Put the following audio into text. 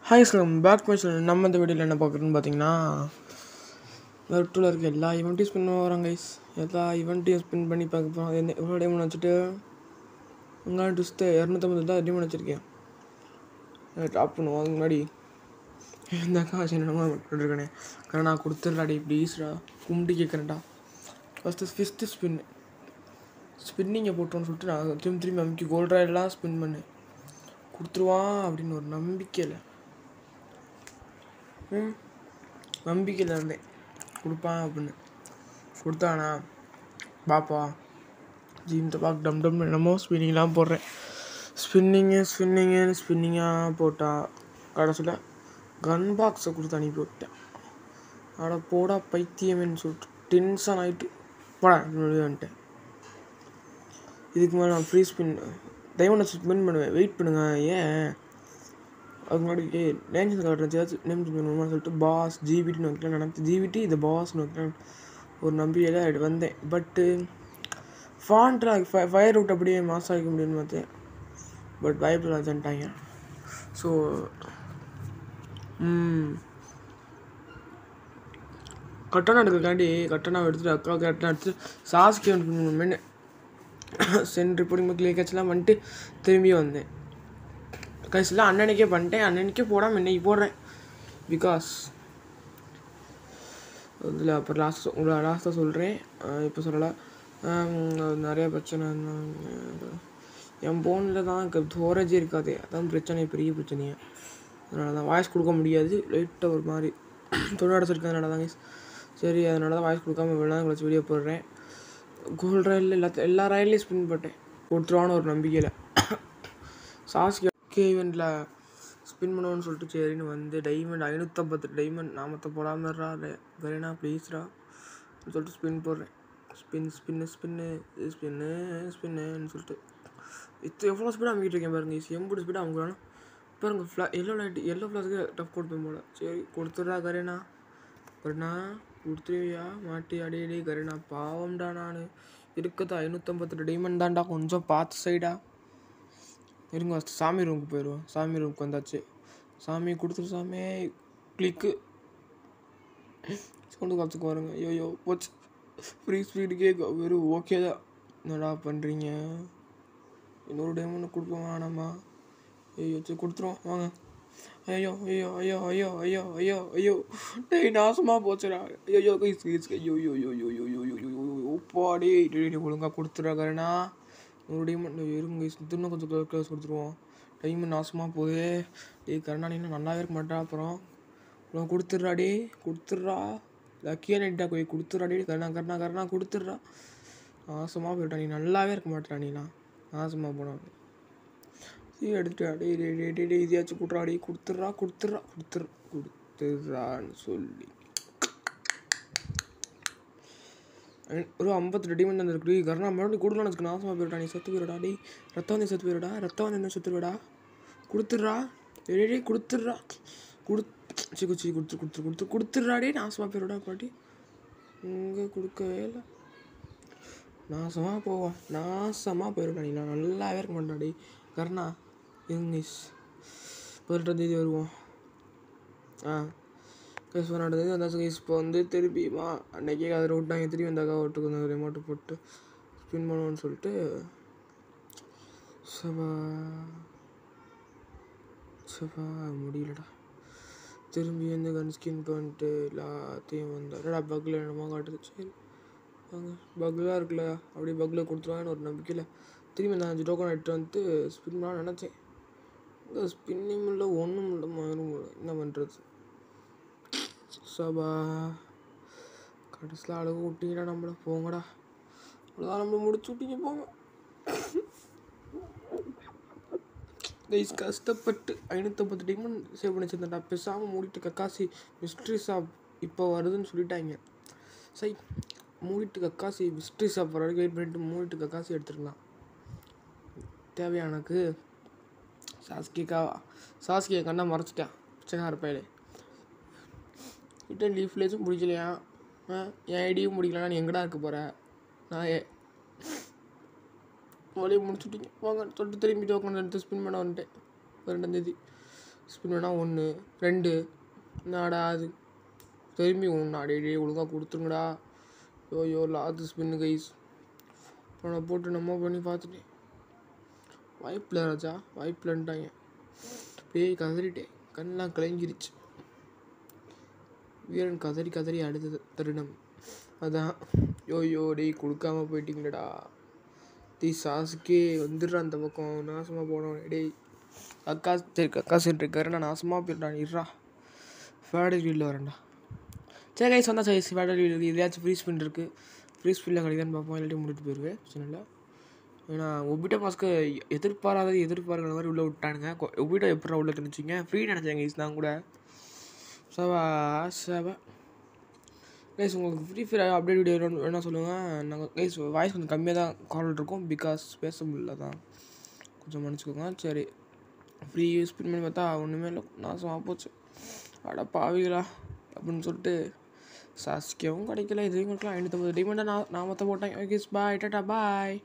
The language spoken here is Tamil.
ஹாய் ஸ்லம் பேக் மை சேனல். நம்ம இந்த வீடியோவில் என்ன பார்க்குறோன்னு பார்த்தீங்கன்னா, வெர்ட்டுவில் இருக்க எல்லா ஈவெண்ட்டையும் ஸ்பின் பண்ண வரோம் கைஸ். எல்லா ஈவெண்ட்டையும் ஸ்பின் பண்ணி பார்க்க போகிறோம். எவ்வளோ டைமண்ட் வச்சுட்டு உங்களால் ட்விஸ்ட்டு 250 தான் டைமண்ட் வச்சுருக்கேன். ட்ராப் பண்ணுவோம். அதுக்கு முன்னாடி இந்த காசு என்னமோ இருக்கேனே நான் கொடுத்துட்றாடி ப்ளீஸ்டா கும்பிட்டு கேட்குறேன்டா. ஃபஸ்ட்டு ஸ்பின்னிங்கை போட்டோன்னு சொல்லிட்டு நான் திரும்பி அமுக்கி கோல்ட் ராயெல்லாம் ஸ்பின் பண்ணேன். கொடுத்துருவான் அப்படின்னு ஒரு நம்பிக்கையில் இருந்தேன். கொடுப்பான் அப்படின்னு கொடுத்தானா பாப்பா ஜீம்த்தை பார்க்க டம் டம் என்னமோ ஸ்பின்னிங்லாம் போடுறேன். ஸ்பின்னிங்காக போட்டால் கடைசியில் கன் பாக்ஸை கொடுத்து அனுப்பி விட்டேன். அட போடா பைத்தியமேன்னு சொல்லிட்டு டென்ஷன் ஆகிட்டு போடா வந்துட்டேன். இதுக்கு மேலே நான் ஃப்ரீ ஸ்பின் டைமண்ட் ஸ்பின் பண்ணுவேன். வெயிட் பண்ணுங்க. ஏன் அதுக்கு முன்னாடி நேம்ஸ் காட்டுறேன் நேம் பண்ணணும்னு சொல்லிட்டு பாஸ் ஜிபிடின்னு வைக்கலாம் நினைப்பேன். ஜிபிடி இது பாஸ்ன்னு வைக்கலாம் ஒரு நம்பிக்கையில் வந்தேன். பட்டு ஃபாண்ட்டில் ஃபயர் ரூட் அப்படியே மாஸ் ஆகிக்க முடியும்னு பார்த்தேன். பட் பைப்பில் வச்சுட்டாங்க. ஸோ கட்டணம் எடுக்கிறக்காண்டி கட்டணம் எடுத்துகிட்டு அக்காவுக்கு கட்டணம் எடுத்துட்டு சாஸ்க்கு மென்னு சென்ட் ரிப்போர்ட்டிங் கிளிக் கட்சிலாம் பண்ணிட்டு திரும்பி வந்தேன். கடைசியில் அன்னன்னைக்கே பண்ணிட்டேன். அன்னன்னைக்கே போடாமல் இன்னைக்கு போடுறேன். பிகாஸ் அதில் அப்புறம் லாஸ்ட்டாக சொல்கிறேன். இப்போ சொல்லலை. நிறையா பிரச்சனை என் ஃபோனில் தான் ஸ்டோரேஜே இருக்காது. அதான் பிரச்சனை, பெரிய பிரச்சனையே. அதனால தான் வாய்ஸ் கொடுக்க முடியாது. லைட்டாக ஒரு மாதிரி தொழிலடைச்சிருக்கதுனால தாங்க. சரி, அதனால தான் வாய்ஸ் கொடுக்காம இவ்வளோ நேரம் கழிச்சு வீடியோ போடுறேன். கோல்ட் ராயில் எல்லா ராயிலையும் ஸ்பின் போட்டேன். கொடுத்துருவான்னு ஒரு நம்பிக்கையில் சாஸ்கி ஈவெண்ட்டில் ஸ்பின் பண்ணுவோன்னு சொல்லிட்டு சரின்னு வந்து டைமண்ட் 550 டைமண்ட் நாமத்தை போடாமறா கரேனா ப்ளீஸ்ரா சொல்லிட்டு ஸ்பின் போடுறேன். ஸ்பின்னு சொல்லிட்டு எவ்வளோ ஸ்பீடாக அமுக்கிட்டு இருக்கேன் பாருங்க. எம்பூடி ஸ்பீடாக அமுக்குறானா பாருங்க. எல்லோ ஃப்ளாஸுக்கு டஃப் கொடுப்பேன் போல். சரி கொடுத்துட்றா கரேனா கொடுத்துருவியா மாட்டி அடி கரேனா பாவம்டா. நான் இருக்கிறது 550 டைமண்ட் தான்டா. கொஞ்சம் பார்த்து சைடா இருங்க. சாமி ரூமுக்கு போயிடுவோம். சாமி ரூமுக்கு வந்தாச்சு. சாமி கொடுத்துரு சாமி. கிளிக்கு சவுண்டு காத்துக்கு வருங்க. ஐயோ போச்சு. ஃப்ரீ ஸ்பீடுக்கே வெறும் ஓகே தான். என்னடா பண்ணுறீங்க? இன்னொரு டைமண்ட் கொடுப்போம் வேணாமா? ஐயோ சரி கொடுத்துருவோம் வாங்க. ஐயோ டேய் நாசமாக போச்சுடா. ஐயோ பாடி ஒழுங்காக கொடுத்துட்றாருண்ணா. ஒரு டைமண்ட் இருங்க. இன்னும் கொஞ்சம் க்ளோஸ் கொடுத்துருவோம். டைமண்ட் நாசமாக போகுது. கருணா நீ நல்லாவே இருக்க மாட்டா. அப்புறம் கொடுத்துட்றா லக்கியாக நைட்டா போய் கொடுத்துட்றாடி. கருணா கொடுத்துட்றா. நாசமாக போயிட்டா. நீ நல்லாவே இருக்க மாட்டா. நீலாம் நாசமாக போனான். எடுத்துட்டு இதையாச்சும் கூட்டுறாடி. கொடுத்துட்றான்னு சொல்லி ஒரு 50 டைமண்ட் தான் இருக்குது. கருணா மறுபடியும் கொடுக்கலான்னு வச்சுக்க. நாசமாக போயிட்டா. நீ செத்து போயிடா. ரத்தம் வந்து செத்து போயிடா. கொடுத்துட்றா. கொடுத்துட்றா. கொடுத்துட்றாடி. நாசமாக போயிடா பாட்டி. இங்கே கொடுக்கவே இல்லை. நாசமாக போயிடா. நீ நல்லாவே இருக்க மாட்டாடி. கருணா இருங்க. 18 தேதி வருவோம். கைஸ் 18 தேதி வந்தாச்சு கைஸ். இப்போ வந்து திரும்பியுமா அன்றைக்கே அதை விட்டாங்க. திரும்பி வந்தாக்கா ஓட்டுக்கு வந்து ரிமோட்டு போட்டு ஸ்பின் பண்ணுவோன்னு சொல்லிட்டு முடியலடா. திரும்பி வந்து கன் ஸ்கின் பண்ணிட்டு எல்லாத்தையும் வந்தாடா. பக்கில் என்னமோ காட்டுது. சரி வாங்க. பக்லாம் இருக்குல்ல அப்படியே பக்கில் கொடுத்துருவாங்கன்னு ஒரு நம்பிக்கையில் திரும்பி அந்த 5 டோக்கன் எடுத்து வந்துட்டு ஸ்பின் பண்ண நினச்சேன். இந்த ஸ்பின்னிங் இல்லை ஒன்றும் இல்லை மயிரும் இல்லை. என்ன பண்ணுறது? கடைசியில் அழகு விட்டீங்கடா நம்மளை. போங்கடா. அவ்வளோதான் நம்மளை முடிச்சு விட்டீங்க. போங்க கைஸ். கஷ்டப்பட்டு 550 டைமண்ட் சேவ் பண்ணி வச்சிருந்தேன்டா. பேசாமல் மூடிட்டு கக்காசி மிஸ்ட்ரி ஷாப் இப்போ வருதுன்னு சொல்லிட்டாங்க. சரி மூடிட்டு கக்காசி மிஸ்ட்ரி ஷாப் வர வரைக்கும் வெயிட் பண்ணிட்டு மூடிட்டு கக்காசி எடுத்துருக்கலாம். தேவையா எனக்கு? சாஸ்கியை கண்ணா மறைச்சிட்டேன். பிச்சைக்கார பையலே கிட்ட லீஃப்லேஸும் பிடிக்கலையா? என் ஐடியும் முடிக்கலன்னா நீ எங்கடா இருக்க போகிற? நான் வழியை முடிச்சுட்டிங்க வாங்க சொல்லிட்டு திரும்பி டோக்கன் எடுத்து ஸ்பின் பண்ண வந்துட்டேன். 2ஆம் தேதி ஸ்பின் பண்ணால் 1 2 என்னடா அது திரும்பி ஒன்று அடையே ஒழுங்காக கொடுத்துருங்கடா. யோ லாஸ்ட் ஸ்பின்னு கைஸ். அவனை போட்டு நம்ம பண்ணி பார்த்துட்டேன். வாய்ப்பில் ராஜா, வாய்ப்பில்ன்ட்டாங்க. அப்படியே கதறிட்டேன், கண்ணெலாம் கலங்கிருச்சு. வீரன் கதறி கதறி அடுத்த தருணம் அதான். யோ டேய் கொடுக்காம போயிட்டீங்களடா. சாசுக்கே வந்துடுறான் அந்த பக்கம், நாசமாக போனோம். டேய் கக்கா சென்ட்ருக்காரு, நான் நாசமாக போயிட்டான். இருறா ஃபேடர் வீலில் வரேன்டா. சரி கைஸ் வந்தால் சரி ஃபேடர் வீல் எதையாச்சும் ஃப்ரீ ஸ்பின் இருக்குது. ஃப்ரீ ஸ்பின்னில் கிடைக்குதான்னு பார்ப்போம். இல்லாட்டி முடிட்டு போயிடுவேன் பிரச்சனை இல்லை. ஏன்னா ஒபிட்டா மாஸ்க்கு எதிர்பார்க்கிற மாதிரி உள்ளே விட்டானுங்க. ஒபிட்டா எப்படா உள்ளே தெரிஞ்சிங்க ஃப்ரீ நினச்சாங்க கைஸ். நான் கூட சவா கைஸ் உங்களுக்கு ஃப்ரீ ஃபயர் அப்டேட் வீடியோ வேணால் சொல்லுங்கள். நாங்கள் கைஸ் வாய்ஸ் கொஞ்சம் கம்மியாக தான் கால் இருக்கும், பிகாஸ் பேச முடியல தான், கொஞ்சம் மன்னிச்சுக்கோங்க. சரி ஃப்ரீ ஸ்பின் பண்ணி பார்த்தா ஒன்றுமே இல்லை, நாசமாக போச்சு. அட பாவிகளா அப்படின்னு சொல்லிட்டு சாஸ்கியாவும் கிடைக்கல, இதையும் கொடுக்கலாம். 550 டைமண்டை நான் மொத்தம் போட்டேன். ஓகே பாய், டாட்டா பாய்.